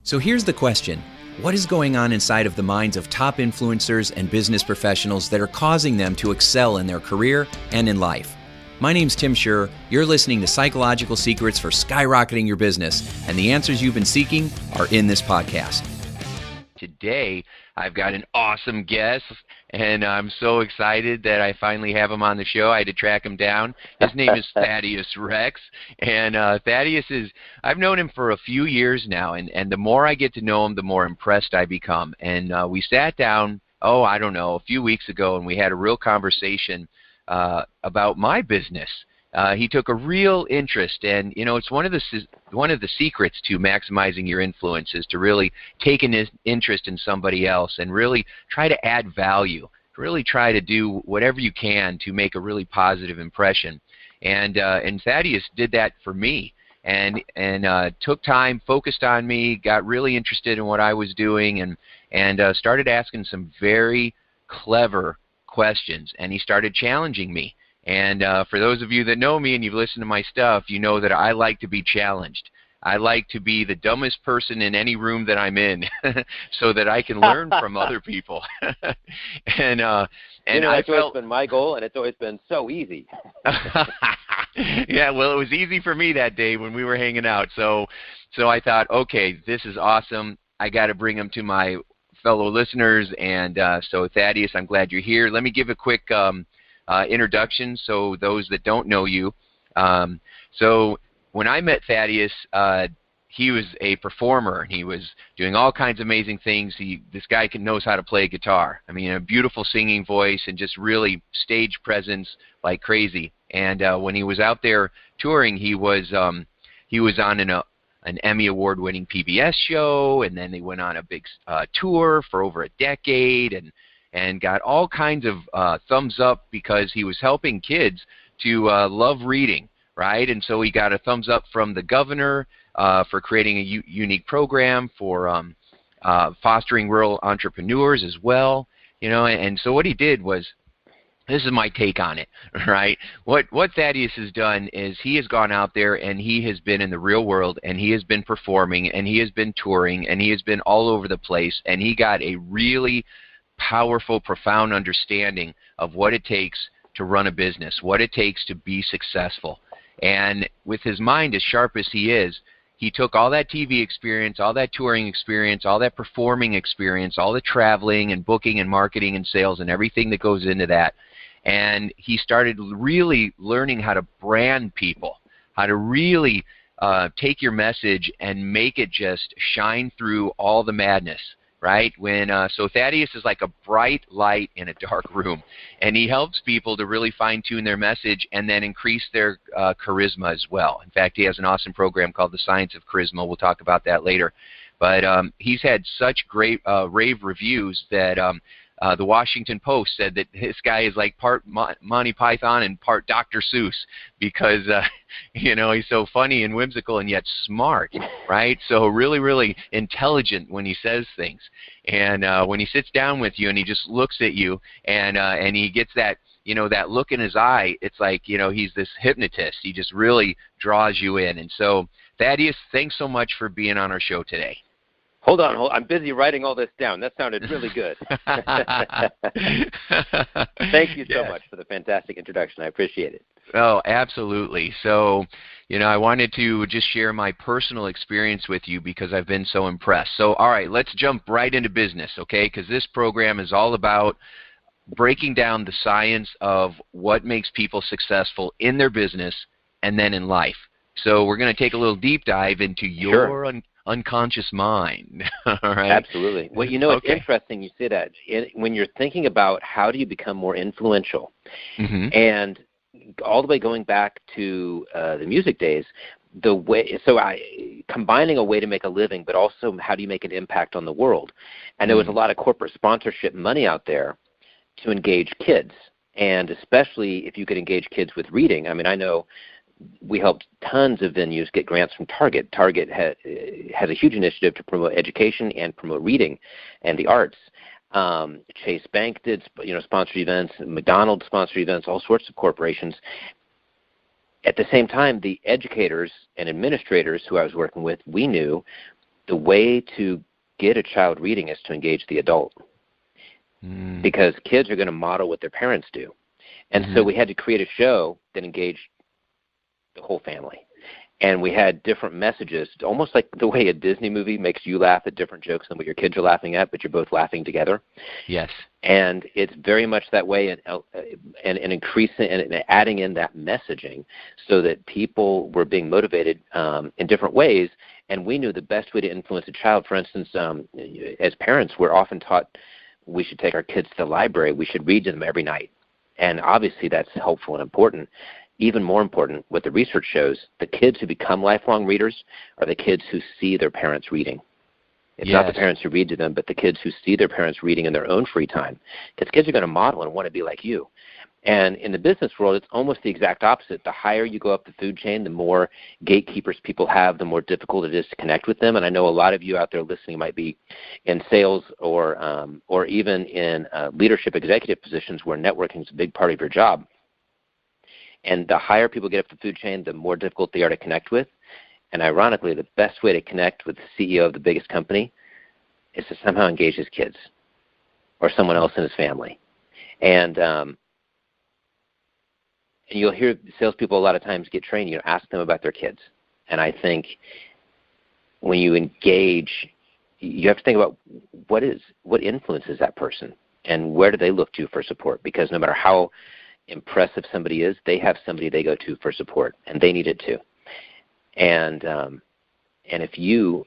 So here's the question. What is going on inside of the minds of top influencers and business professionals that are causing them to excel in their career and in life? My name's Tim Shurr. You're listening to Psychological Secrets for Skyrocketing Your Business, and the answers you've been seeking are in this podcast. Today, I've got an awesome guest, and I'm so excited that I finally have him on the show. I had to track him down. His name is Thaddeus Rex, and Thaddeus is, I've known him for a few years now, and the more I get to know him, the more impressed I become. And we sat down, a few weeks ago, and we had a real conversation about my business. He took a real interest, and it's one of the secrets to maximizing your influence is to really take an interest in somebody else and really try to add value. Really try to do whatever you can to make a really positive impression. And Thaddeus did that for me, and took time, focused on me, got really interested in what I was doing, and started asking some very clever questions, and he started challenging me. And for those of you that know me and you've listened to my stuff, you know that I like to be challenged. I like to be the dumbest person in any room that I'm in so that I can learn from other people. and that's always been my goal, and it's always been so easy. Yeah, well, it was easy for me that day when we were hanging out. So I thought, okay, this is awesome. I got to bring him to my fellow listeners. And so, Thaddeus, I'm glad you're here. Let me give a quick introduction, so those that don't know you. So when I met Thaddeus, he was a performer, and he was doing all kinds of amazing things. This guy knows how to play guitar. I mean, a beautiful singing voice and just really stage presence like crazy. And when he was out there touring, he was on an Emmy award-winning PBS show, and then they went on a big tour for over a decade, and got all kinds of thumbs up because he was helping kids to love reading, right? And so he got a thumbs up from the governor for creating a unique program for fostering rural entrepreneurs as well, and so what he did was, this is my take on it, right? What Thaddeus has done is he has gone out there and he has been in the real world, and he has been performing, and he has been touring, and he has been all over the place, and he got a really powerful, profound understanding of what it takes to run a business, what it takes to be successful. And with his mind as sharp as he is, he took all that TV experience, all that touring experience, all that performing experience, all the traveling and booking and marketing and sales and everything that goes into that, and he started really learning how to brand people, how to really take your message and make it just shine through all the madness. Right? So Thaddeus is like a bright light in a dark room, and he helps people to really fine-tune their message and then increase their charisma as well. In fact, he has an awesome program called The Science of Charisma. We'll talk about that later. But he's had such great rave reviews that the Washington Post said that this guy is like part Monty Python and part Dr. Seuss because, he's so funny and whimsical and yet smart, right? So really, really intelligent when he says things. And when he sits down with you and he just looks at you and he gets that, that look in his eye, it's like, he's this hypnotist. He just really draws you in. And so, Thaddeus, thanks so much for being on our show today. Hold on. I'm busy writing all this down. That sounded really good. Thank you so much for the fantastic introduction. I appreciate it. Oh, absolutely. So, I wanted to just share my personal experience with you because I've been so impressed. So, all right, let's jump right into business, okay? Because this program is all about breaking down the science of what makes people successful in their business and then in life. So we're going to take a little deep dive into your unconscious mind. All right? Absolutely. Well, it's interesting you say that. When you're thinking about how do you become more influential, and all the way going back to the music days, combining a way to make a living, but also how do you make an impact on the world? And there was a lot of corporate sponsorship money out there to engage kids, and especially if you could engage kids with reading. I mean, I know we helped tons of venues get grants from Target. Target has a huge initiative to promote education and promote reading and the arts. Chase Bank did, sponsored events. McDonald's sponsored events. All sorts of corporations. At the same time, the educators and administrators who I was working with, we knew the way to get a child reading is to engage the adult, because kids are going to model what their parents do. And so we had to create a show that engaged the whole family. And we had different messages, almost like the way a Disney movie makes you laugh at different jokes than what your kids are laughing at, but you're both laughing together. Yes. And it's very much that way, and increasing and adding in that messaging so that people were being motivated in different ways. And we knew the best way to influence a child, for instance, as parents, we're often taught we should take our kids to the library. We should read to them every night. And obviously that's helpful and important. Even more important, what the research shows, the kids who become lifelong readers are the kids who see their parents reading. It's not the parents who read to them, but the kids who see their parents reading in their own free time. Because kids are going to model and want to be like you. And in the business world, it's almost the exact opposite. The higher you go up the food chain, the more gatekeepers people have, the more difficult it is to connect with them. And I know a lot of you out there listening might be in sales or even in leadership executive positions where networking is a big part of your job. And the higher people get up the food chain, the more difficult they are to connect with. And ironically, the best way to connect with the CEO of the biggest company is to somehow engage his kids or someone else in his family. And you'll hear salespeople a lot of times get trained, ask them about their kids. And I think when you engage, you have to think about what influences that person and where do they look to for support, because no matter how impressive somebody is, they have somebody they go to for support, and they need it too. And if you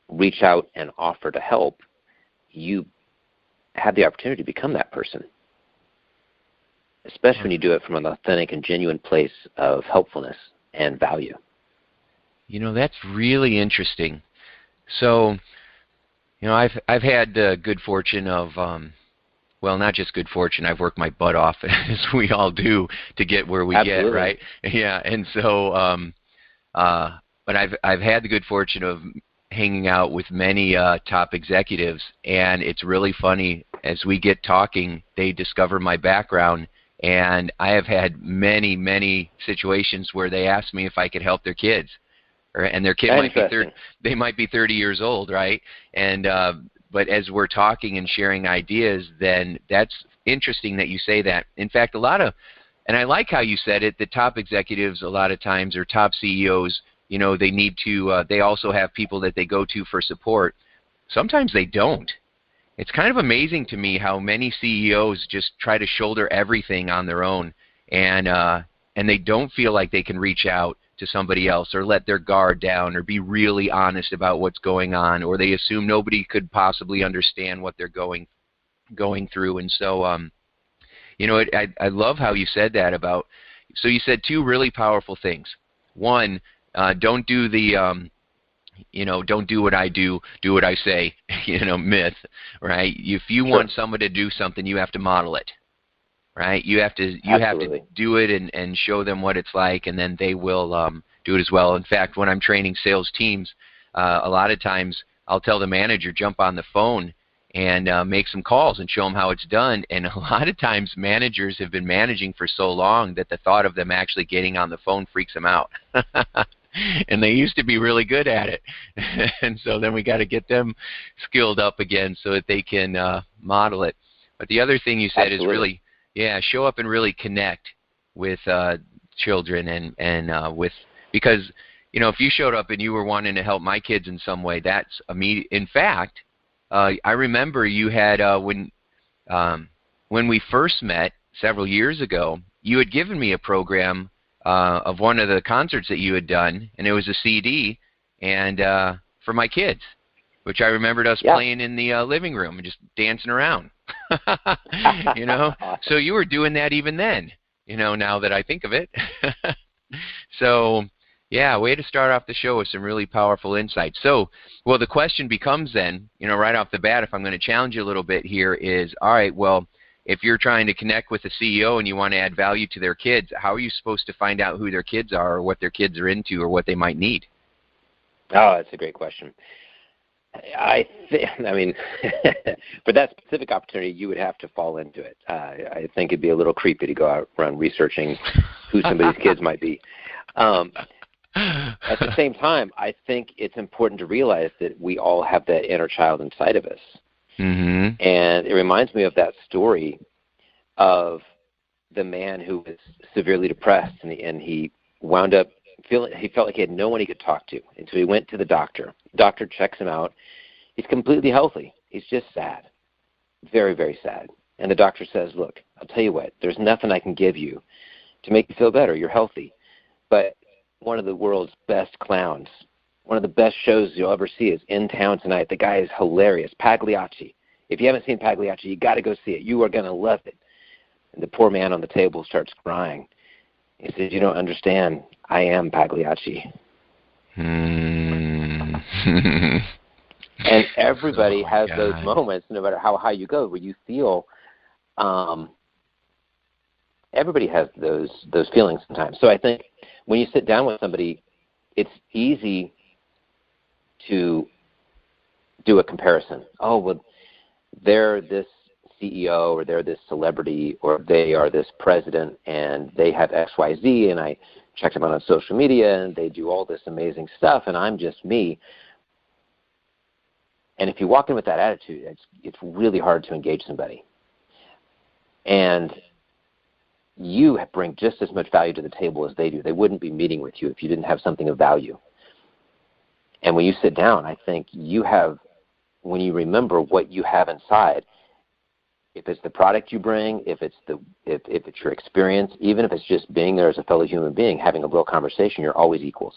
reach out and offer to help, you have the opportunity to become that person, especially when you do it from an authentic and genuine place of helpfulness and value. That's really interesting. So, I've had the good fortune of well, not just good fortune. I've worked my butt off, as we all do, to get where we Absolutely. get, right? Yeah, and so, but I've had the good fortune of hanging out with many top executives, and it's really funny. As we get talking, they discover my background, and I have had many, many situations where they ask me if I could help their kids, and their kid might be 30 years old, right? And but as we're talking and sharing ideas, then that's interesting that you say that. In fact, and I like how you said it, the top executives a lot of times, or top CEOs, they need to, they also have people that they go to for support. Sometimes they don't. It's kind of amazing to me how many CEOs just try to shoulder everything on their own, and they don't feel like they can reach out to somebody else or let their guard down or be really honest about what's going on, or they assume nobody could possibly understand what they're going through. And so I love how you said that about, so you said two really powerful things. One, don't do the don't do what I do what I say, myth, right? If you want someone to do something, you have to model it. Right, you have to do it and show them what it's like, and then they will do it as well. In fact, when I'm training sales teams, a lot of times I'll tell the manager, jump on the phone and make some calls and show them how it's done. And a lot of times managers have been managing for so long that the thought of them actually getting on the phone freaks them out. And they used to be really good at it. And so then we got to get them skilled up again so that they can model it. But the other thing you said is really, show up and really connect with children and with, because, if you showed up and you were wanting to help my kids in some way, that's immediate. In fact, I remember you had, when we first met several years ago, you had given me a program of one of the concerts that you had done, and it was a CD and for my kids, which I remembered us playing in the living room and just dancing around. So you were doing that even then, now that I think of it. So, way to start off the show with some really powerful insights. So, well, the question becomes then, right off the bat, if I'm going to challenge you a little bit here is, all right, well, if you're trying to connect with a CEO and you want to add value to their kids, how are you supposed to find out who their kids are or what their kids are into or what they might need? Oh, that's a great question. I mean, for that specific opportunity, you would have to fall into it. I think it'd be a little creepy to go out around researching who somebody's kids might be. at the same time, I think it's important to realize that we all have that inner child inside of us. Mm-hmm. And it reminds me of that story of the man who was severely depressed, and he wound up he felt like he had no one he could talk to. And so he went to the doctor. The doctor checks him out. He's completely healthy. He's just sad, very, very sad. And the doctor says, look, I'll tell you what, there's nothing I can give you to make you feel better. You're healthy. But one of the world's best clowns, one of the best shows you'll ever see is in town tonight. The guy is hilarious, Pagliacci. If you haven't seen Pagliacci, you got to go see it. You are going to love it. And the poor man on the table starts crying. He says, you don't understand. I am Pagliacci. Mm. And everybody has those moments, no matter how high you go, where you feel everybody has those feelings sometimes. So I think when you sit down with somebody, it's easy to do a comparison. Oh, well, they're this CEO, or they're this celebrity, or they are this president, and they have XYZ, and I checked them out on social media, and they do all this amazing stuff, and I'm just me. And if you walk in with that attitude, it's really hard to engage somebody. And you bring just as much value to the table as they do. They wouldn't be meeting with you if you didn't have something of value. And when you sit down, I think when you remember what you have inside, if it's the product you bring, if it's your experience, even if it's just being there as a fellow human being, having a real conversation, you're always equals.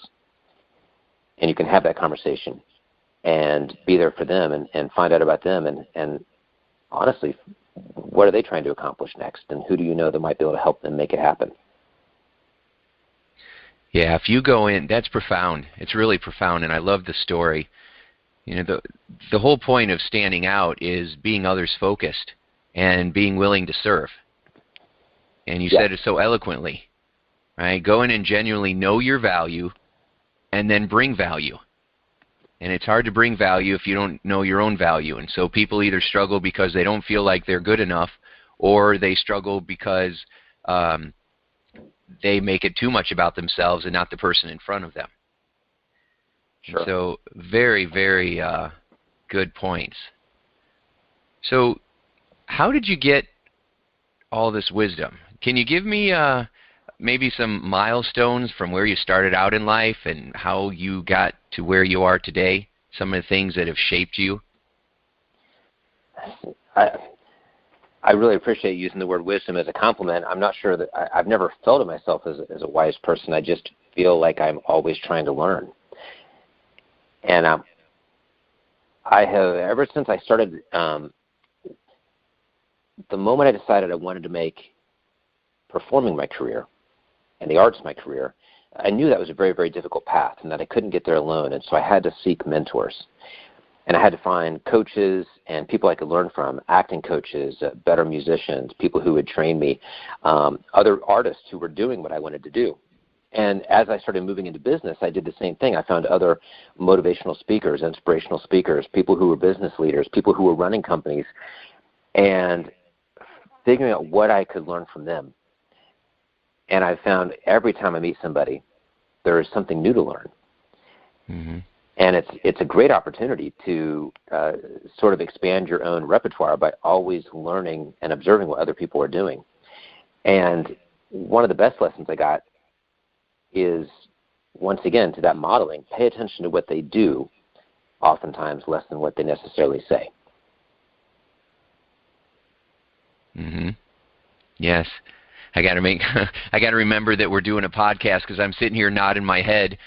And you can have that conversation and be there for them and find out about them and honestly, what are they trying to accomplish next, and who do you know that might be able to help them make it happen? Yeah, if you go in, that's profound. It's really profound, and I love the story. You know, the whole point of standing out is being others focused and being willing to serve. And you said it so eloquently, right? Go in and genuinely know your value and then bring value. And it's hard to bring value if you don't know your own value. And so people either struggle because they don't feel like they're good enough, or they struggle because they make it too much about themselves and not the person in front of them. Sure. So very, very good points. So how did you get all this wisdom? Can you give me maybe some milestones from where you started out in life and how you got to where you are today, some of the things that have shaped you? I really appreciate using the word wisdom as a compliment. I'm not sure that I've never felt of myself as a wise person. I just feel like I'm always trying to learn. And I have, ever since I started, the moment I decided I wanted to make performing my career and the arts my career, I knew that was a very, very difficult path and that I couldn't get there alone. And so I had to seek mentors. And I had to find coaches and people I could learn from, acting coaches, better musicians, people who would train me, other artists who were doing what I wanted to do. And as I started moving into business, I did the same thing. I found other motivational speakers, inspirational speakers, people who were business leaders, people who were running companies, and figuring out what I could learn from them. And I found every time I meet somebody, there is something new to learn. Mm-hmm. And it's a great opportunity to sort of expand your own repertoire by always learning and observing what other people are doing. And one of the best lessons I got is, once again, to that modeling. Pay attention to what they do, oftentimes less than what they necessarily say. Mm-hmm. Yes. I got to remember that we're doing a podcast because I'm sitting here nodding my head,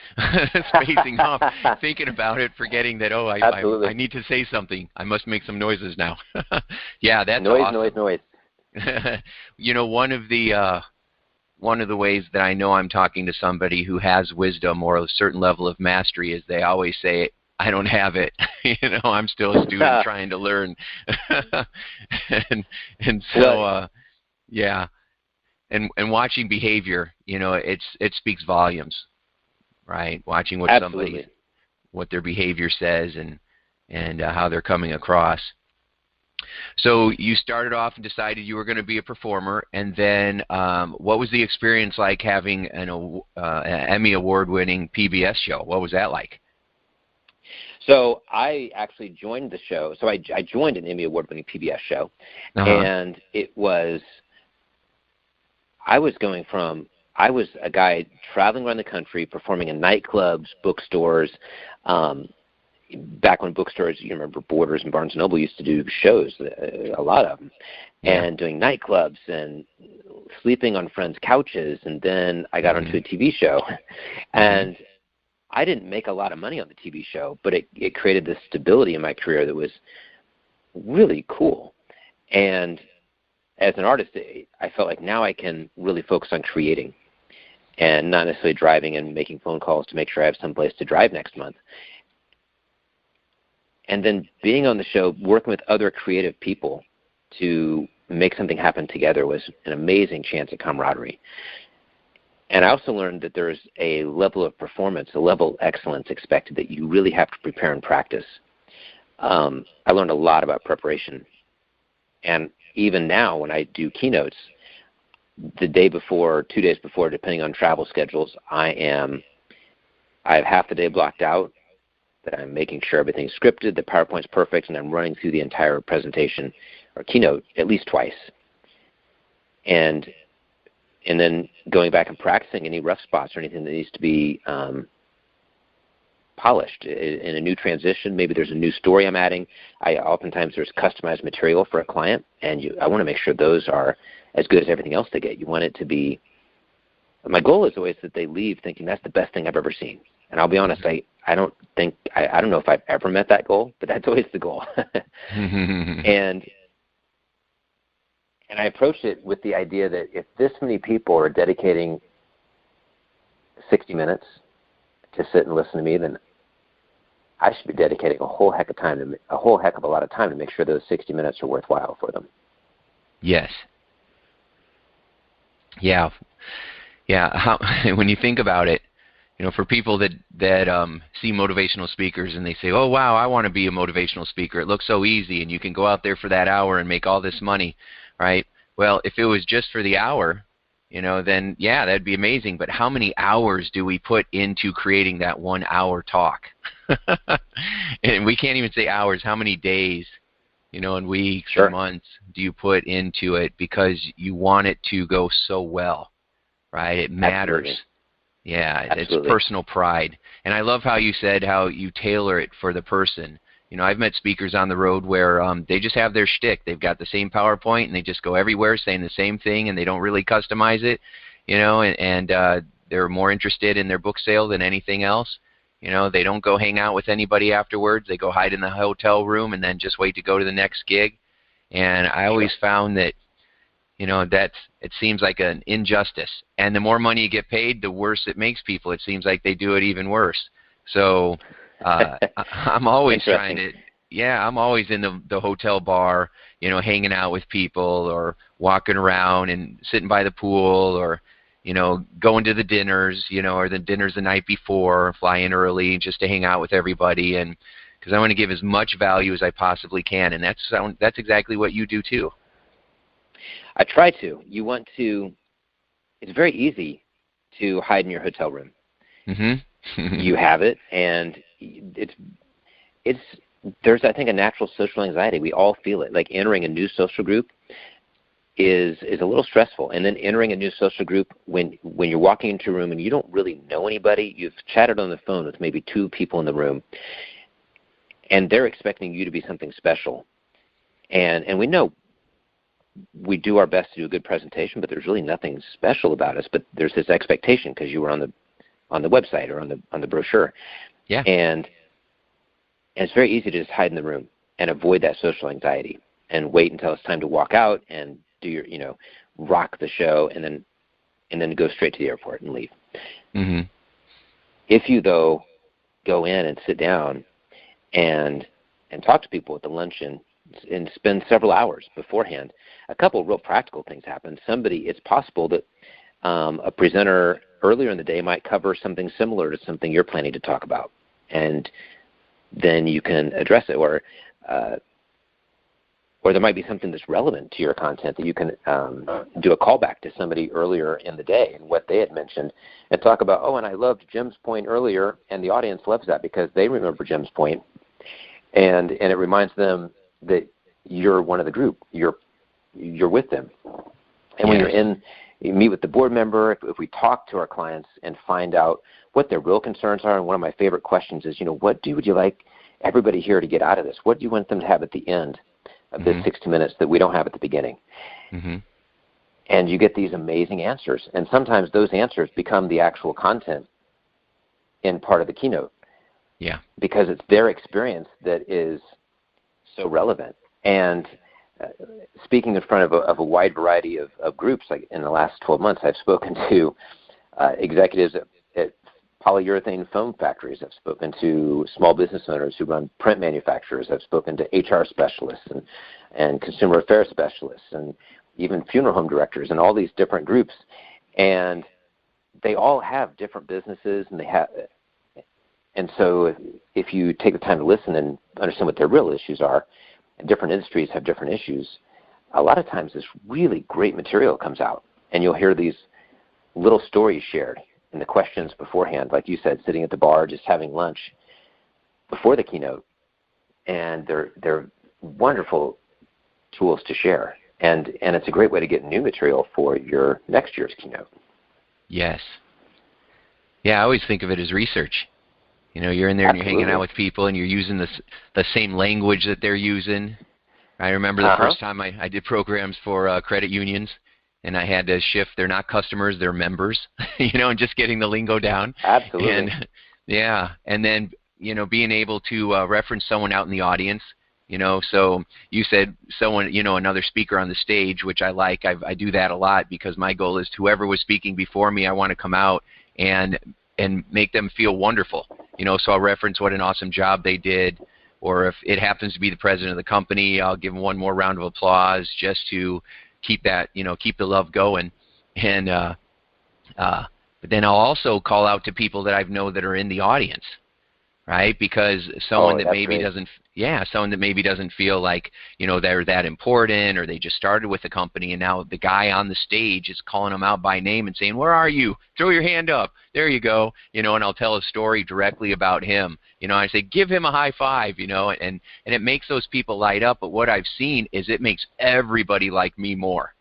spacing off, thinking about it, forgetting that, I need to say something. I must make some noises now. Yeah, that's awesome. Noise. You know, one of the ways that I know I'm talking to somebody who has wisdom or a certain level of mastery is they always say, I don't have it. I'm still a student trying to learn. and so, yeah. And watching behavior, it speaks volumes, right? Watching what their behavior says and how they're coming across. So you started off and decided you were going to be a performer, and then what was the experience like having an Emmy award-winning PBS show? What was that like? So I actually joined the show. So I joined an Emmy award-winning PBS show, and it was I was a guy traveling around the country performing in nightclubs, bookstores. Back when bookstores, you remember Borders and Barnes & Noble used to do shows, a lot of them, and doing nightclubs and sleeping on friends' couches. And then I got onto a TV show, and I didn't make a lot of money on the TV show, but it created this stability in my career that was really cool. And as an artist, I felt like now I can really focus on creating and not necessarily driving and making phone calls to make sure I have some place to drive next month. And then being on the show, working with other creative people to make something happen together was an amazing chance at camaraderie. And I also learned that there's a level of performance, a level of excellence expected that you really have to prepare and practice. I learned a lot about preparation. And even now when I do keynotes, the day before, 2 days before, depending on travel schedules, I have half the day blocked out, that I'm making sure everything's scripted, the PowerPoint's perfect, and I'm running through the entire presentation or keynote at least twice. And then going back and practicing any rough spots or anything that needs to be polished. In a new transition, maybe there's a new story I'm adding. Oftentimes there's customized material for a client, and I want to make sure those are as good as everything else they get. You want it to be, my goal is always that they leave thinking that's the best thing I've ever seen. And I'll be honest, I don't know if I've ever met that goal, but that's always the goal. And I approached it with the idea that if this many people are dedicating 60 minutes to sit and listen to me, then I should be dedicating a whole heck of a lot of time to make sure those 60 minutes are worthwhile for them. Yes. Yeah. When you think about it, for people that see motivational speakers and they say, oh, wow, I want to be a motivational speaker. It looks so easy, and you can go out there for that hour and make all this money, right? Well, if it was just for the hour, then, yeah, that'd be amazing. But how many hours do we put into creating that 1 hour talk? And we can't even say hours. How many days, and weeks or months do you put into it because you want it to go so well, right? It matters. Absolutely. Yeah, Absolutely. It's personal pride. And I love how you said how you tailor it for the person. I've met speakers on the road where they just have their shtick. They've got the same PowerPoint, and they just go everywhere saying the same thing, and they don't really customize it, and they're more interested in their book sale than anything else. They don't go hang out with anybody afterwards. They go hide in the hotel room and then just wait to go to the next gig. And I always found that it seems like an injustice. And the more money you get paid, the worse it makes people. It seems like they do it even worse. So I'm always trying to, I'm always in the hotel bar, hanging out with people or walking around and sitting by the pool or, going to the dinners, or the dinners the night before, fly in early just to hang out with everybody. And because I want to give as much value as I possibly can. And that's exactly what you do too. I try to. It's very easy to hide in your hotel room. Mm-hmm. You have it, and there's, I think, a natural social anxiety. We all feel it. Like entering a new social group is a little stressful. And then entering a new social group when you're walking into a room and you don't really know anybody, you've chatted on the phone with maybe 2 people in the room, and they're expecting you to be something special. And we know we do our best to do a good presentation, but there's really nothing special about us. But there's this expectation because you were on the website or on the brochure. Yeah. And it's very easy to just hide in the room and avoid that social anxiety and wait until it's time to walk out and do your, rock the show and then go straight to the airport and leave. Mm-hmm. If you, though, go in and sit down and talk to people at the luncheon and spend several hours beforehand, a couple of real practical things happen. It's possible that a presenter earlier in the day might cover something similar to something you're planning to talk about, and then you can address it. Or or there might be something that's relevant to your content that you can do a callback to somebody earlier in the day and what they had mentioned and talk about, oh, and I loved Jim's point earlier, and the audience loves that because they remember Jim's point, and it reminds them that you're one of the group. You're with them. And when you meet with the board member, if we talk to our clients and find out what their real concerns are, and one of my favorite questions is, would you like everybody here to get out of this? What do you want them to have at the end of this 60 minutes that we don't have at the beginning? Mm-hmm. And you get these amazing answers. And sometimes those answers become the actual content in part of the keynote. Yeah. Because it's their experience that is so relevant. And speaking in front of a wide variety of groups, like in the last 12 months, I've spoken to executives at polyurethane foam factories. I've spoken to small business owners who run print manufacturers. I've spoken to HR specialists and consumer affairs specialists and even funeral home directors and all these different groups. And they all have different businesses, and so if you take the time to listen and understand what their real issues are, and different industries have different issues, a lot of times this really great material comes out, and you'll hear these little stories shared in the questions beforehand, like you said, sitting at the bar, just having lunch before the keynote, and they're wonderful tools to share, and it's a great way to get new material for your next year's keynote. Yes. Yeah, I always think of it as research. You're in there and you're hanging out with people and you're using the same language that they're using. I remember the first time I did programs for credit unions, and I had to shift. They're not customers, they're members, and just getting the lingo down. Absolutely. And, and then, being able to reference someone out in the audience, so you said someone, another speaker on the stage, which I like. I do that a lot because my goal is whoever was speaking before me, I want to come out and make them feel wonderful. So I'll reference what an awesome job they did, or if it happens to be the president of the company, I'll give them one more round of applause just to keep that, keep the love going. And but then I'll also call out to people that I know that are in the audience, right? Because someone that maybe doesn't feel like, they're that important, or they just started with the company, and now the guy on the stage is calling them out by name and saying, "Where are you? Throw your hand up. There you go." And I'll tell a story directly about him. I say, "Give him a high five," and it makes those people light up. But what I've seen is it makes everybody like me more,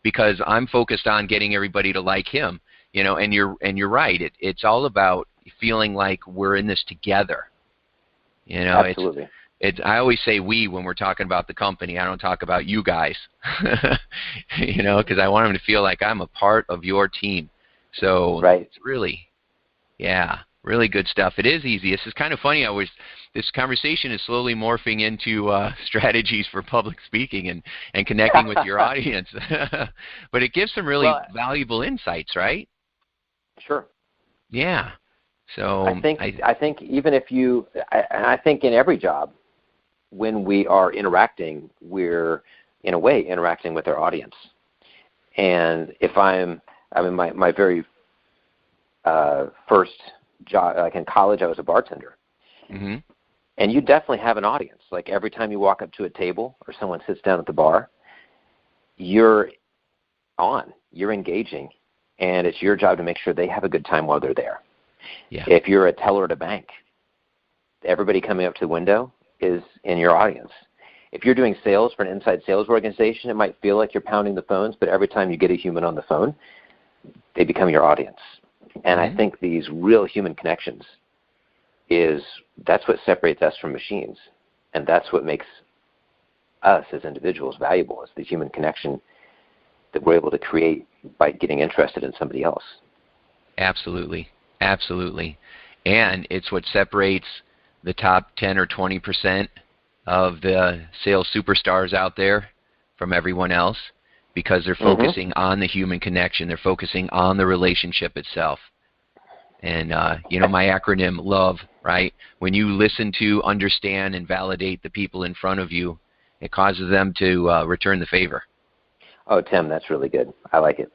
because I'm focused on getting everybody to like him. And you're right. It's all about feeling like we're in this together. Absolutely. I always say we when we're talking about the company. I don't talk about you guys, because I want them to feel like I'm a part of your team. So It's really, really good stuff. It is easy. This is kind of funny. This conversation is slowly morphing into strategies for public speaking and connecting with your audience. But it gives some really valuable insights, right? Sure. Yeah. So I think even if I think in every job, when we are interacting, we're in a way interacting with our audience. And if my very first job, like in college, I was a bartender. Mm-hmm. And you definitely have an audience. Like every time you walk up to a table or someone sits down at the bar, you're engaging, and it's your job to make sure they have a good time while they're there. Yeah. If you're a teller at a bank, everybody coming up to the window is in your audience. If you're doing sales for an inside sales organization, it might feel like you're pounding the phones, but every time you get a human on the phone, they become your audience. And I think these real human connections that's what separates us from machines. And that's what makes us as individuals valuable, is the human connection that we're able to create by getting interested in somebody else. Absolutely. Absolutely. And it's what separates the top 10 or 20% of the sales superstars out there from everyone else, because they're focusing on the human connection. They're focusing on the relationship itself. And, my acronym LOVE, right? When you listen to, understand, and validate the people in front of you, it causes them to return the favor. Oh, Tim, that's really good. I like it.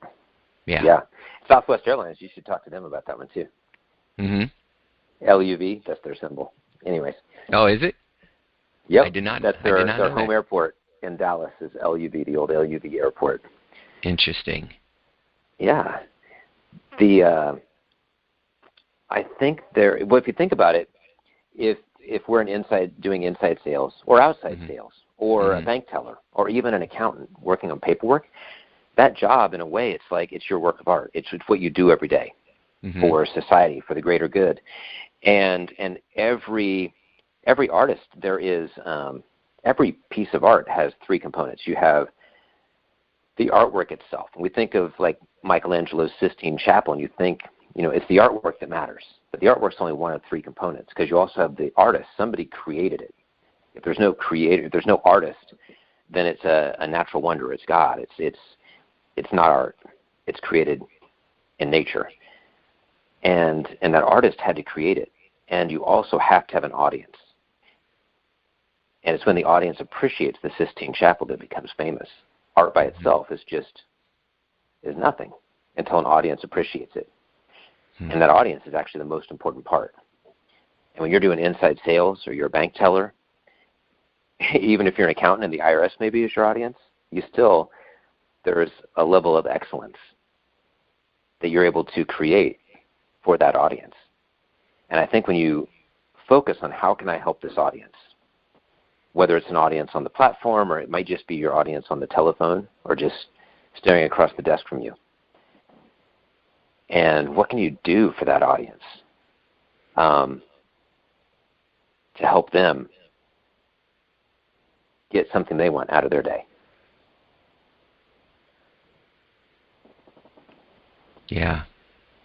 Yeah. Southwest Airlines, you should talk to them about that one too. Mm-hmm. LUV, that's their symbol. Anyways. Oh, is it? Yep. I did not. That's their home airport. in Dallas is LUV, the old LUV airport. Interesting. Yeah. I think well, if you think about it, if we're doing inside sales or outside sales or a bank teller or even an accountant working on paperwork, that job, in a way, it's your work of art. It's what you do every day for society, for the greater good. And every artist, every piece of art has three components. You have the artwork itself. And we think of like Michelangelo's Sistine Chapel, and you think, it's the artwork that matters. But the artwork's only one of three components, because you also have the artist. Somebody created it. If there's no creator, if there's no artist, then it's a natural wonder. It's God. It's not art. It's created in nature. And that artist had to create it. And you also have to have an audience. And it's when the audience appreciates the Sistine Chapel that it becomes famous. Art by itself is nothing until an audience appreciates it. And that audience is actually the most important part. And when you're doing inside sales or you're a bank teller, even if you're an accountant and the IRS maybe is your audience, there's a level of excellence that you're able to create for that audience. And I think when you focus on how can I help this audience, whether it's an audience on the platform or it might just be your audience on the telephone or just staring across the desk from you, and what can you do for that audience to help them get something they want out of their day? Yeah.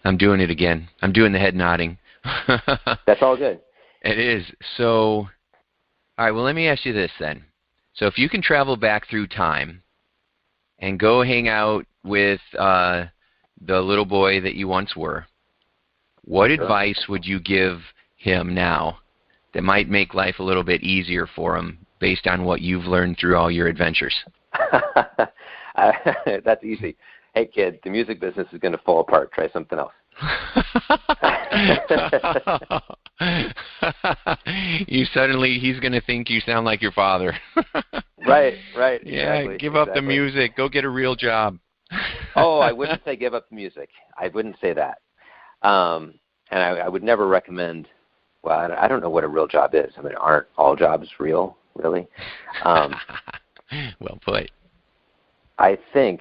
I'm doing it again. I'm doing the head nodding. That's all good. It is. So, all right, well, let me ask you this then. So if you can travel back through time and go hang out with the little boy that you once were, what advice would you give him now that might make life a little bit easier for him based on what you've learned through all your adventures? That's easy. Hey, kid, the music business is going to fall apart. Try something else. He's going to think you sound like your father. Right. Yeah, exactly, give up the music. Go get a real job. Oh, I wouldn't say give up the music. I wouldn't say that. And I would never recommend, well, I don't know what a real job is. I mean, aren't all jobs real, really? Well put. I think,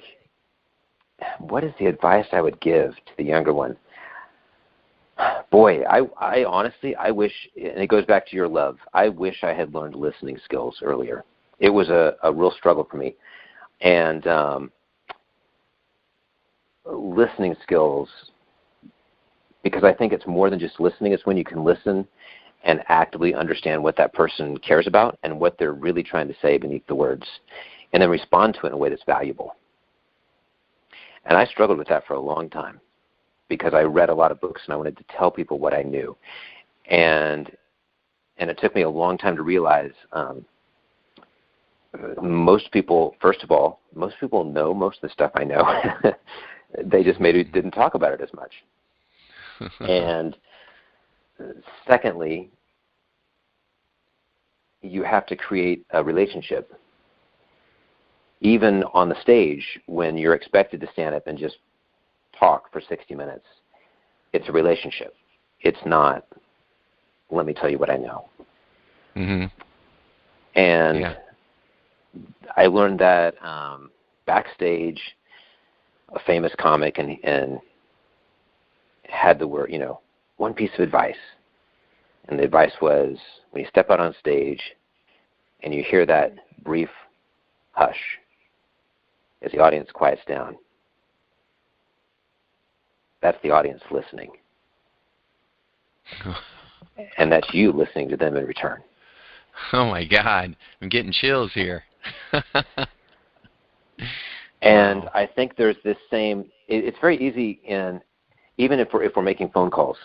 what is the advice I would give to the younger one? Boy, I honestly, I wish, and it goes back to your love, I wish I had learned listening skills earlier. It was a real struggle for me. And listening skills, because I think it's more than just listening. It's when you can listen and actively understand what that person cares about and what they're really trying to say beneath the words, and then respond to it in a way that's valuable. And I struggled with that for a long time because I read a lot of books and I wanted to tell people what I knew. And it took me a long time to realize most people, first of all, most people know most of the stuff I know. They just maybe didn't talk about it as much. And secondly, you have to create a relationship. Even on the stage, when you're expected to stand up and just talk for 60 minutes, it's a relationship. It's not, let me tell you what I know. Mm-hmm. And I learned that backstage, a famous comic and had the word, one piece of advice. And the advice was, when you step out on stage and you hear that brief hush as the audience quiets down, that's the audience listening. And that's you listening to them in return. Oh my God, I'm getting chills here. And I think there's this same, it's very easy even if we're making phone calls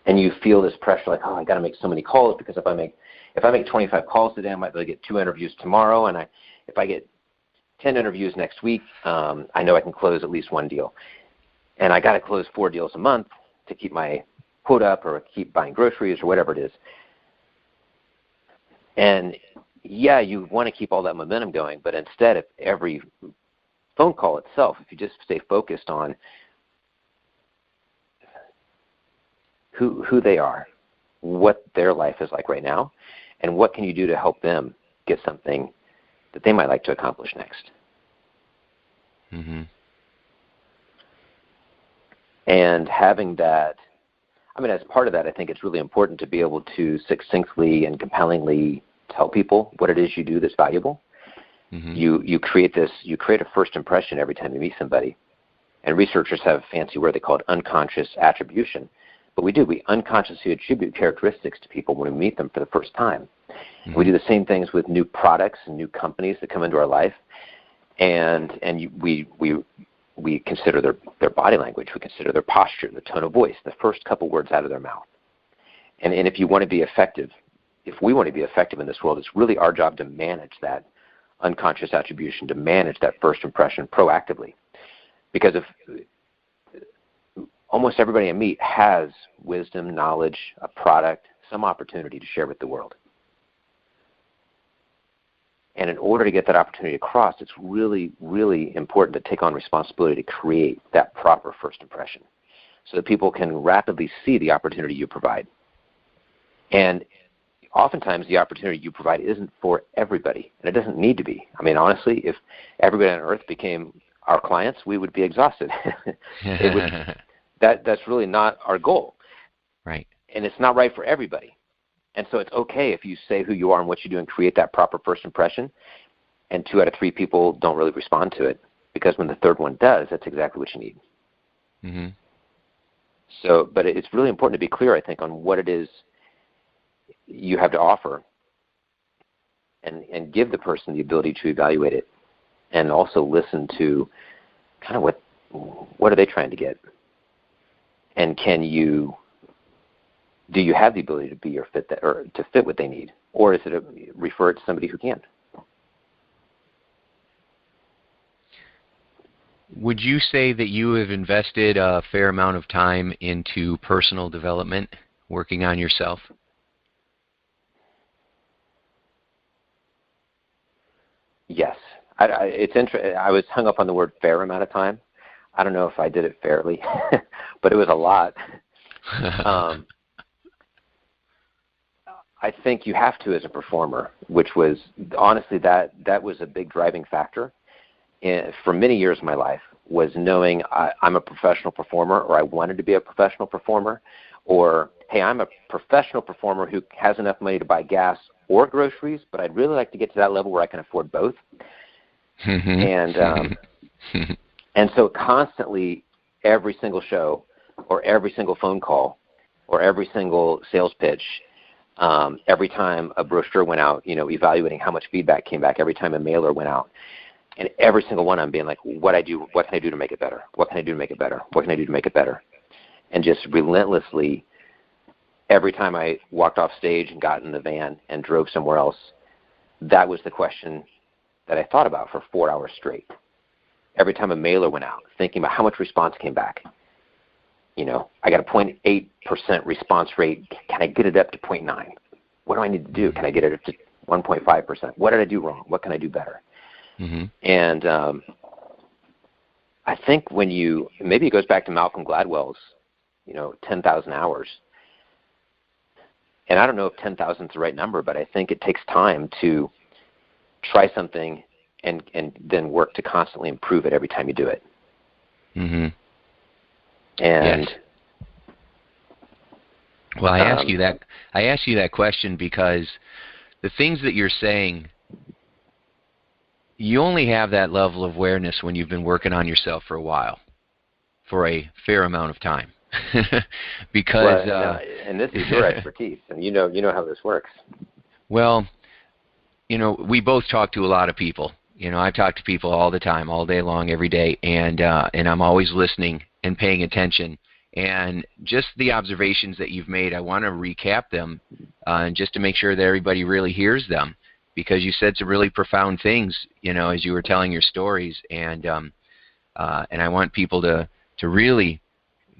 and you feel this pressure like, oh, I got to make so many calls because if I make 25 calls today, I might be able to get 2 interviews tomorrow. And if I get 10 interviews next week, I know I can close at least 1 deal. And I got to close 4 deals a month to keep my quote up or keep buying groceries or whatever it is. And, yeah, you want to keep all that momentum going, but instead, if every phone call itself, if you just stay focused on who they are, what their life is like right now, and what can you do to help them get something that they might like to accomplish next. Mm-hmm. And having that, I mean, as part of that, I think it's really important to be able to succinctly and compellingly tell people what it is you do that's valuable. Mm-hmm. You create a first impression every time you meet somebody. And researchers have a fancy word, they call it unconscious attribution. But we unconsciously attribute characteristics to people when we meet them for the first time. Mm-hmm. We do the same things with new products and new companies that come into our life. And we consider their body language, we consider their posture, the tone of voice, the first couple words out of their mouth. And if you want to be effective, if we want to be effective in this world, it's really our job to manage that unconscious attribution, to manage that first impression proactively. Because if almost everybody I meet has wisdom, knowledge, a product, some opportunity to share with the world. And in order to get that opportunity across, it's really, really important to take on responsibility to create that proper first impression so that people can rapidly see the opportunity you provide. And oftentimes the opportunity you provide isn't for everybody, and it doesn't need to be. I mean, honestly, if everybody on earth became our clients, we would be exhausted. That's really not our goal. Right. And it's not right for everybody. And so it's okay if you say who you are and what you do and create that proper first impression, and 2 out of 3 people don't really respond to it, because when the third one does, that's exactly what you need. Mm-hmm. So, but it's really important to be clear, I think, on what it is you have to offer, and give the person the ability to evaluate it, and also listen to kind of what are they trying to get, and do you have the ability to be or to fit what they need, or is it refer it to somebody who can? Would you say that you have invested a fair amount of time into personal development, working on yourself? Yes. It's interesting. I was hung up on the word fair amount of time. I don't know if I did it fairly, but it was a lot. I think you have to as a performer, which was, honestly, that was a big driving factor for many years of my life, was knowing I'm a professional performer, or I wanted to be a professional performer, or, hey, I'm a professional performer who has enough money to buy gas or groceries, but I'd really like to get to that level where I can afford both. And so constantly, every single show, or every single phone call, or every single sales pitch, every time a brochure went out, evaluating how much feedback came back, every time a mailer went out, and every single one I'm being like, what can I do to make it better? What can I do to make it better? What can I do to make it better? And just relentlessly, every time I walked off stage and got in the van and drove somewhere else, that was the question that I thought about for 4 hours straight. Every time a mailer went out, thinking about how much response came back. I got a 0.8% response rate. Can I get it up to 0.9? What do I need to do? Can I get it up to 1.5%? What did I do wrong? What can I do better? Mm-hmm. And I think maybe it goes back to Malcolm Gladwell's, 10,000 hours. And I don't know if 10,000 is the right number, but I think it takes time to try something and then work to constantly improve it every time you do it. Mm-hmm. And yes. Well, I ask you that question because the things that you're saying, you only have that level of awareness when you've been working on yourself for a while, for a fair amount of time. Because and this is your expertise, and you know how this works. Well, we both talk to a lot of people. I've talked to people all the time, all day long, every day, and I'm always listening and paying attention. And just the observations that you've made, I want to recap them, just to make sure that everybody really hears them, because you said some really profound things, as you were telling your stories, and I want people to really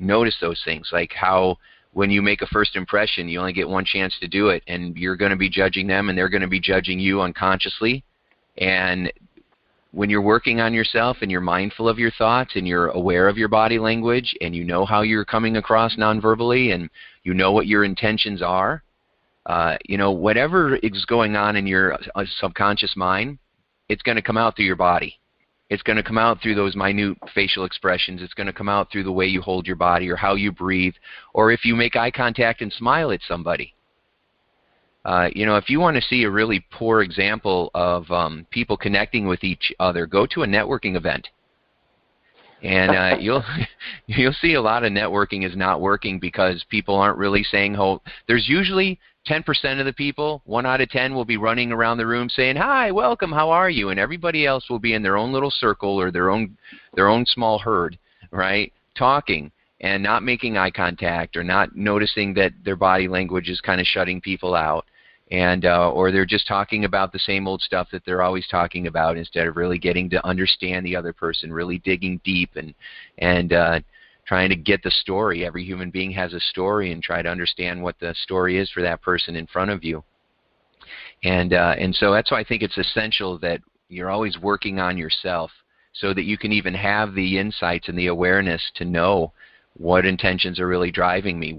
notice those things, like how when you make a first impression, you only get one chance to do it, and you're going to be judging them, and they're going to be judging you unconsciously. And when you're working on yourself and you're mindful of your thoughts and you're aware of your body language and you know how you're coming across nonverbally and you know what your intentions are, whatever is going on in your subconscious mind, it's going to come out through your body. It's going to come out through those minute facial expressions. It's going to come out through the way you hold your body or how you breathe, or if you make eye contact and smile at somebody. If you want to see a really poor example of people connecting with each other, go to a networking event. And you'll see a lot of networking is not working because people aren't really saying there's usually 10% of the people, 1 out of 10 will be running around the room saying, "Hi, welcome, how are you?" And everybody else will be in their own little circle or their own small herd, right, talking and not making eye contact or not noticing that their body language is kind of shutting people out. And or they're just talking about the same old stuff that they're always talking about instead of really getting to understand the other person, really digging deep and trying to get the story. Every human being has a story, and try to understand what the story is for that person in front of you. And so that's why I think it's essential that you're always working on yourself so that you can even have the insights and the awareness to know what intentions are really driving me.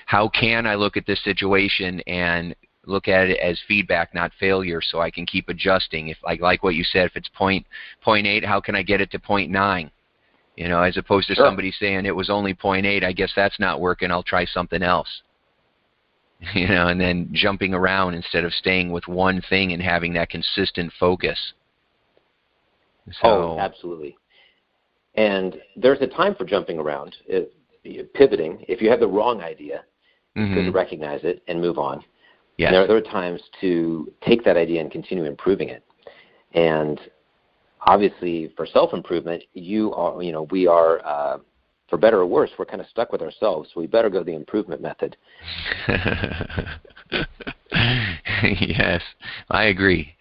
How can I look at this situation and look at it as feedback, not failure, so I can keep adjusting. If like what you said, if it's point 0.8, how can I get it to 0.9? As opposed to somebody saying it was only 0.8, I guess that's not working, I'll try something else. And then jumping around instead of staying with one thing and having that consistent focus. Oh, absolutely. And there's a time for jumping around, pivoting. If you have the wrong idea, it's good to recognize it and move on. Yes. And there are times to take that idea and continue improving it. And obviously, for self-improvement, we are, for better or worse, we're kind of stuck with ourselves. So we better go the improvement method. Yes, I agree.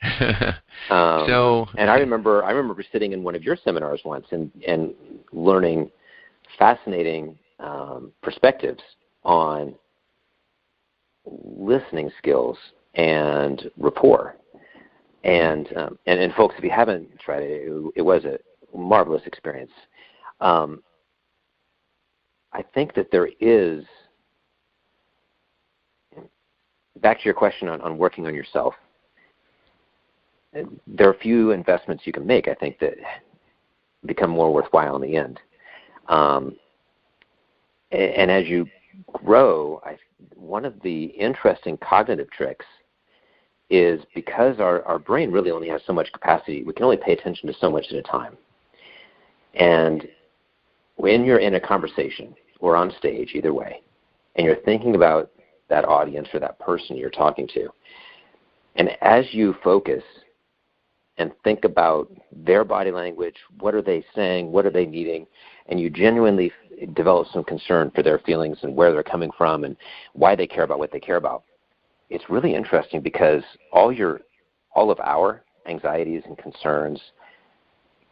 And I remember sitting in one of your seminars once and learning fascinating perspectives on listening skills and rapport. And folks, if you haven't tried it, it was a marvelous experience. I think that there is, back to your question on working on yourself, there are a few investments you can make, I think, that become more worthwhile in the end. And as you grow, one of the interesting cognitive tricks is because our brain really only has so much capacity, we can only pay attention to so much at a time. And when you're in a conversation or on stage, either way, and you're thinking about that audience or that person you're talking to, and as you focus and think about their body language, what are they saying, what are they needing, and you genuinely develop some concern for their feelings and where they're coming from and why they care about what they care about, it's really interesting because all of our anxieties and concerns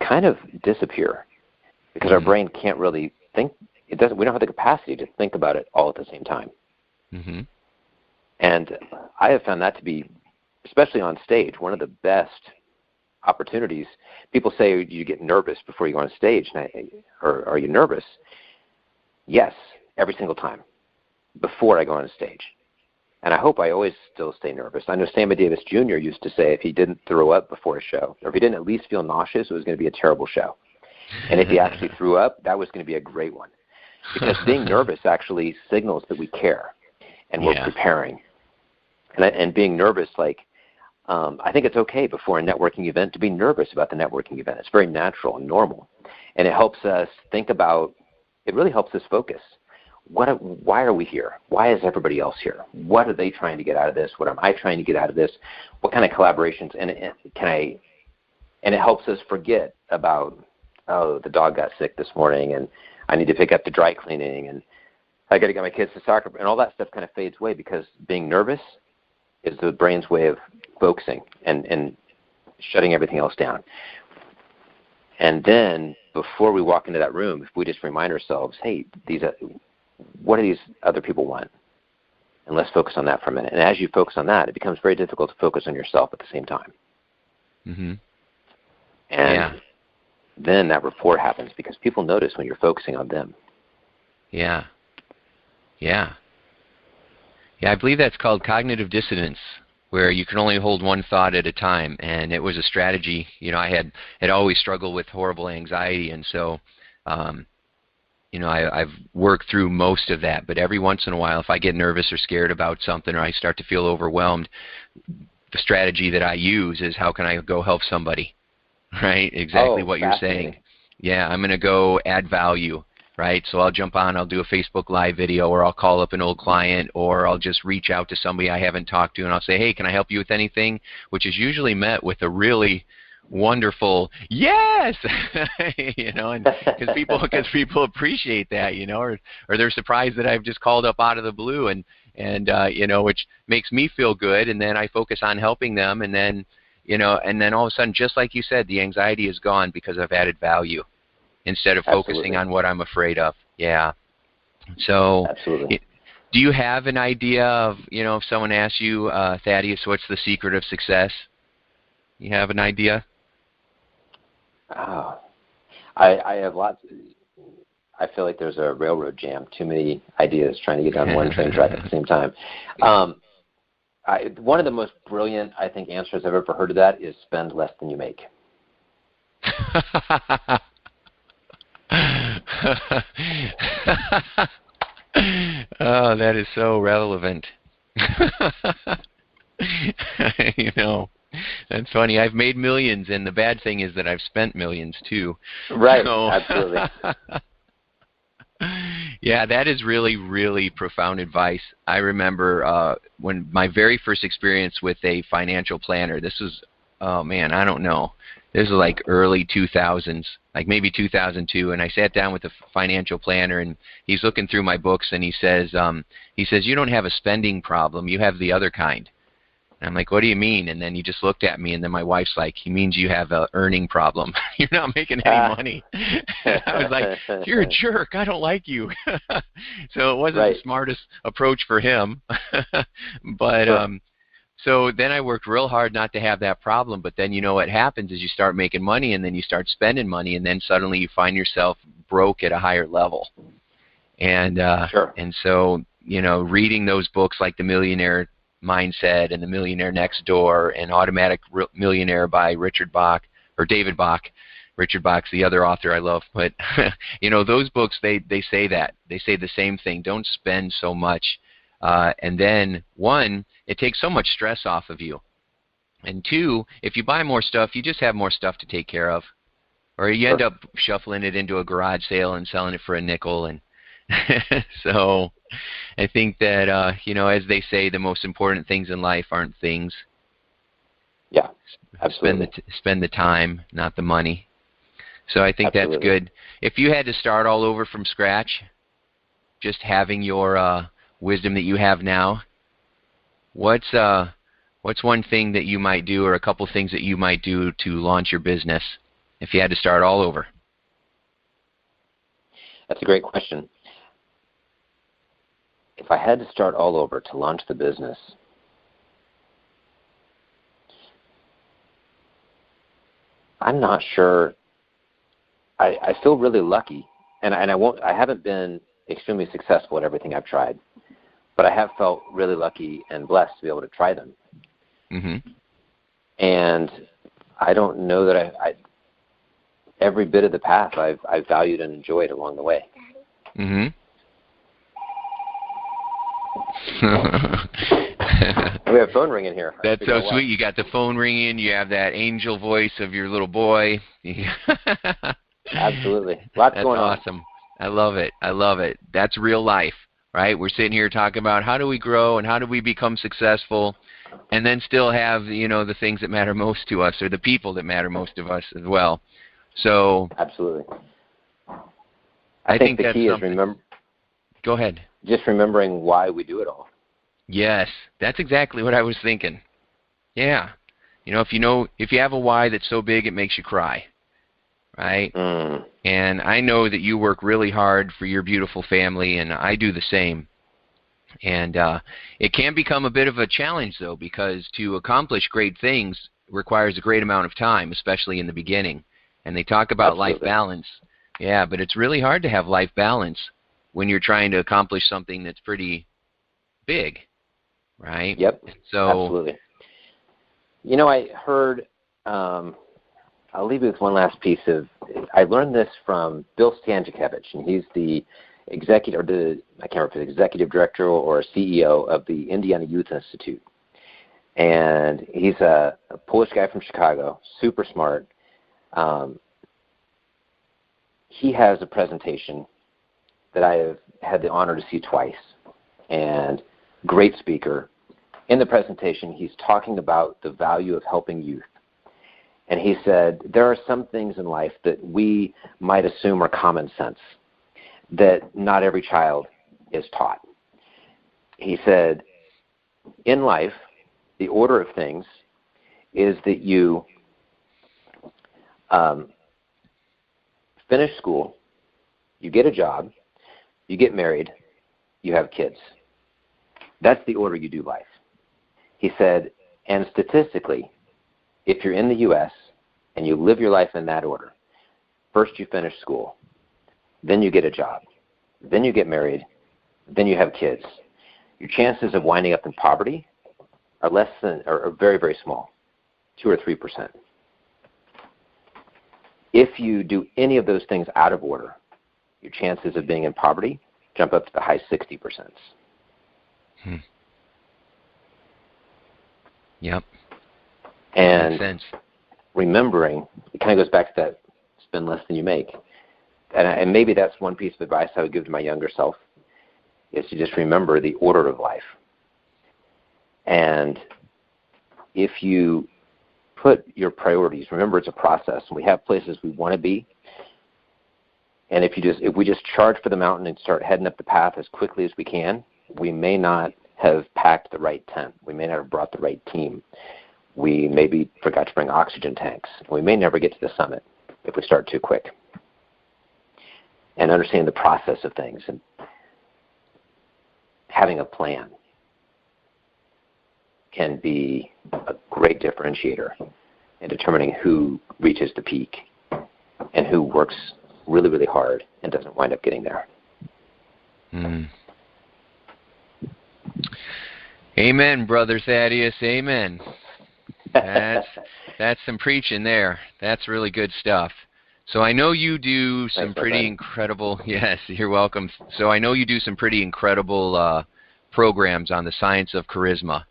kind of disappear because our brain can't really think. We don't have the capacity to think about it all at the same time. Mm-hmm. And I have found that to be, especially on stage, one of the best opportunities. People say you get nervous before you go on stage, or are you nervous? Yes, every single time before I go on stage. And I hope I always still stay nervous. I know Sammy Davis Jr. used to say if he didn't throw up before a show, or if he didn't at least feel nauseous, it was going to be a terrible show. And if he actually threw up, that was going to be a great one. Because being nervous actually signals that we care and we're preparing. And being nervous, I think it's okay before a networking event to be nervous about the networking event. It's very natural and normal. And it helps us it really helps us focus. Why are we here? Why is everybody else here? What are they trying to get out of this? What am I trying to get out of this? What kind of collaborations? And it helps us forget about, the dog got sick this morning and I need to pick up the dry cleaning and I got to get my kids to soccer, and all that stuff kind of fades away because being nervous is the brain's way of focusing and shutting everything else down. And then before we walk into that room, if we just remind ourselves, hey, what do these other people want? And let's focus on that for a minute. And as you focus on that, it becomes very difficult to focus on yourself at the same time. Mm-hmm. And then that rapport happens because people notice when you're focusing on them. Yeah. Yeah. Yeah, I believe that's called cognitive dissonance, where you can only hold one thought at a time. And it was a strategy. You know, I had always struggled with horrible anxiety, and so you know, I've worked through most of that. But every once in a while, if I get nervous or scared about something, or I start to feel overwhelmed, the strategy that I use is, how can I go help somebody? Right? Exactly what you're saying. Yeah, I'm going to go add value, right? So I'll jump on, I'll do a Facebook Live video, or I'll call up an old client, or I'll just reach out to somebody I haven't talked to, and I'll say, hey, can I help you with anything? Which is usually met with a really wonderful yes. You know, and because people appreciate that, you know, or they're surprised that I've just called up out of the blue, and you know, which makes me feel good, and then I focus on helping them, and then, you know, and then all of a sudden, just like you said, the anxiety is gone because I've added value instead of focusing on what I'm afraid of. Yeah. So do you have an idea of, you know, if someone asks you, Thaddeus, what's the secret of success? You have an idea? Oh, I have lots. I feel like there's a railroad jam. Too many ideas trying to get on one train track at the same time. One of the most brilliant, I think, answers I've ever heard to that is spend less than you make. Oh, that is so relevant. You know, that's funny. I've made millions, and the bad thing is that I've spent millions too. Right, so. Absolutely. Yeah, that is really, really profound advice. I remember when my very first experience with a financial planner, this was, oh man, I don't know. This was like early 2000s, like maybe 2002, and I sat down with a financial planner, and he's looking through my books, and he says, you don't have a spending problem, you have the other kind. And I'm like, what do you mean? And then he just looked at me, and then my wife's like, he means you have an earning problem. You're not making any money. I was like, you're a jerk. I don't like you. So it wasn't the smartest approach for him. But so then I worked real hard not to have that problem. But then, you know, what happens is you start making money, and then you start spending money, and then suddenly you find yourself broke at a higher level. And and so, you know, reading those books like The Millionaire Mindset and The Millionaire Next Door and Automatic Millionaire by Richard Bach, or David Bach. Richard Bach's the other author I love. But, you know, those books, they say that. They say the same thing. Don't spend so much. And then, one, it takes so much stress off of you. And two, if you buy more stuff, you just have more stuff to take care of. Or you end up shuffling it into a garage sale and selling it for a nickel. And so I think that, you know, as they say, the most important things in life aren't things. Yeah, absolutely. Spend the time, not the money. So I think that's good. If you had to start all over from scratch, just having your wisdom that you have now, what's one thing that you might do, or a couple things that you might do to launch your business if you had to start all over? That's a great question. If I had to start all over to launch the business, I'm not sure. I feel really lucky, and I haven't been extremely successful at everything I've tried, but I have felt really lucky and blessed to be able to try them. Mm-hmm. And I don't know that every bit of the path I've valued and enjoyed along the way. Mm-hmm. We have phone ringing here. That's so sweet. You got the phone ringing. You have that angel voice of your little boy. Absolutely. Lots going on. That's awesome. I love it. I love it. That's real life, right? We're sitting here talking about how do we grow and how do we become successful, and then still have, you know, the things that matter most to us, or the people that matter most to us as well. So absolutely. I think the that's key something. is Go ahead. Just remembering why we do it all. Yes, that's exactly what I was thinking. Yeah. You know, if you have a why that's so big it makes you cry, right? And I know that you work really hard for your beautiful family, and I do the same. And it can become a bit of a challenge, though, because to accomplish great things requires a great amount of time, especially in the beginning. And they talk about life balance. Yeah, but it's really hard to have life balance when you're trying to accomplish something that's pretty big, right? Yep, so, absolutely. You know, I heard, I'll leave you with one last piece of, I learned this from Bill Stanczykiewicz, and he's the executive, or I can't remember if it's executive director or CEO of the Indiana Youth Institute. And he's a Polish guy from Chicago, super smart. He has a presentation that I have had the honor to see twice, and great speaker. In the presentation, he's talking about the value of helping youth. And he said, there are some things in life that we might assume are common sense, that not every child is taught. He said, in life, the order of things is that you finish school, you get a job, you get married, you have kids. That's the order you do life. He said, and statistically, if you're in the U.S. and you live your life in that order, first you finish school, then you get a job, then you get married, then you have kids. Your chances of winding up in poverty are are very, very small, 2 or 3%. If you do any of those things out of order, your chances of being in poverty jump up to the high 60%. Yep. And makes sense. Remembering, it kind of goes back to that spend less than you make. And maybe that's one piece of advice I would give to my younger self, is to just remember the order of life. And if you put your priorities, remember it's a process, and we have places we want to be. And if we just charge for the mountain and start heading up the path as quickly as we can, we may not have packed the right tent. We may not have brought the right team. We maybe forgot to bring oxygen tanks. We may never get to the summit if we start too quick. And understanding the process of things and having a plan can be a great differentiator in determining who reaches the peak and who works really, really hard and doesn't wind up getting there. Amen, Brother Thaddeus. Amen. That's some preaching there. That's really good stuff. So I know you do some pretty incredible, yes, you're welcome. So I know you do some pretty incredible programs on the science of charisma,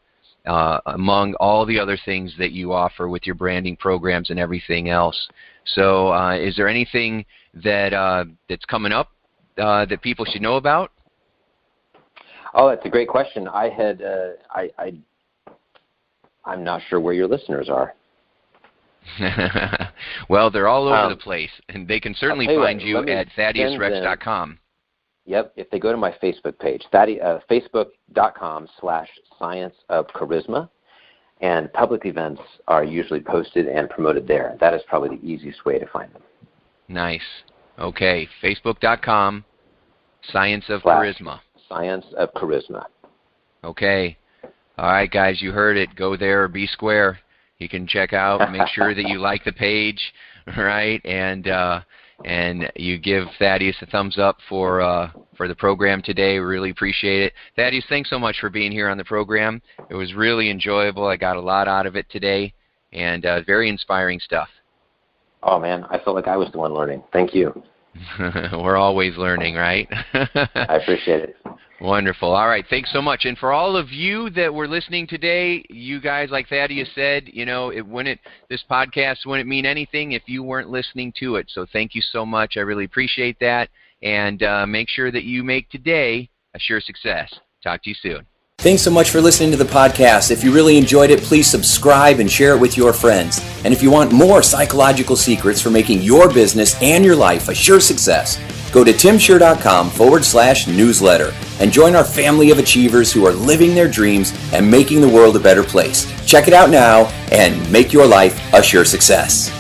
among all the other things that you offer with your branding programs and everything else. So is there anything that that's coming up that people should know about? Oh, that's a great question. I'm not sure where your listeners are. Well, they're all over the place, and they can certainly find you at ThaddeusRex.com. Yep, if they go to my Facebook page, facebook.com/scienceofcharisma, and public events are usually posted and promoted there. That is probably the easiest way to find them. Nice. Okay, facebook.com, Science of Charisma. Science of Charisma. Okay. All right, guys, you heard it. Go there, be square. You can check out, make sure that you like the page, right? And you give Thaddeus a thumbs up for the program today. We really appreciate it. Thaddeus, thanks so much for being here on the program. It was really enjoyable. I got a lot out of it today, and very inspiring stuff. Oh, man, I felt like I was the one learning. Thank you. We're always learning, right? I appreciate it. Wonderful. All right. Thanks so much. And for all of you that were listening today, you guys, like Thaddeus said, you know, this podcast wouldn't mean anything if you weren't listening to it. So thank you so much. I really appreciate that. And make sure that you make today a sure success. Talk to you soon. Thanks so much for listening to the podcast. If you really enjoyed it, please subscribe and share it with your friends. And if you want more psychological secrets for making your business and your life a sure success, go to timshurr.com/newsletter and join our family of achievers who are living their dreams and making the world a better place. Check it out now and make your life a sure success.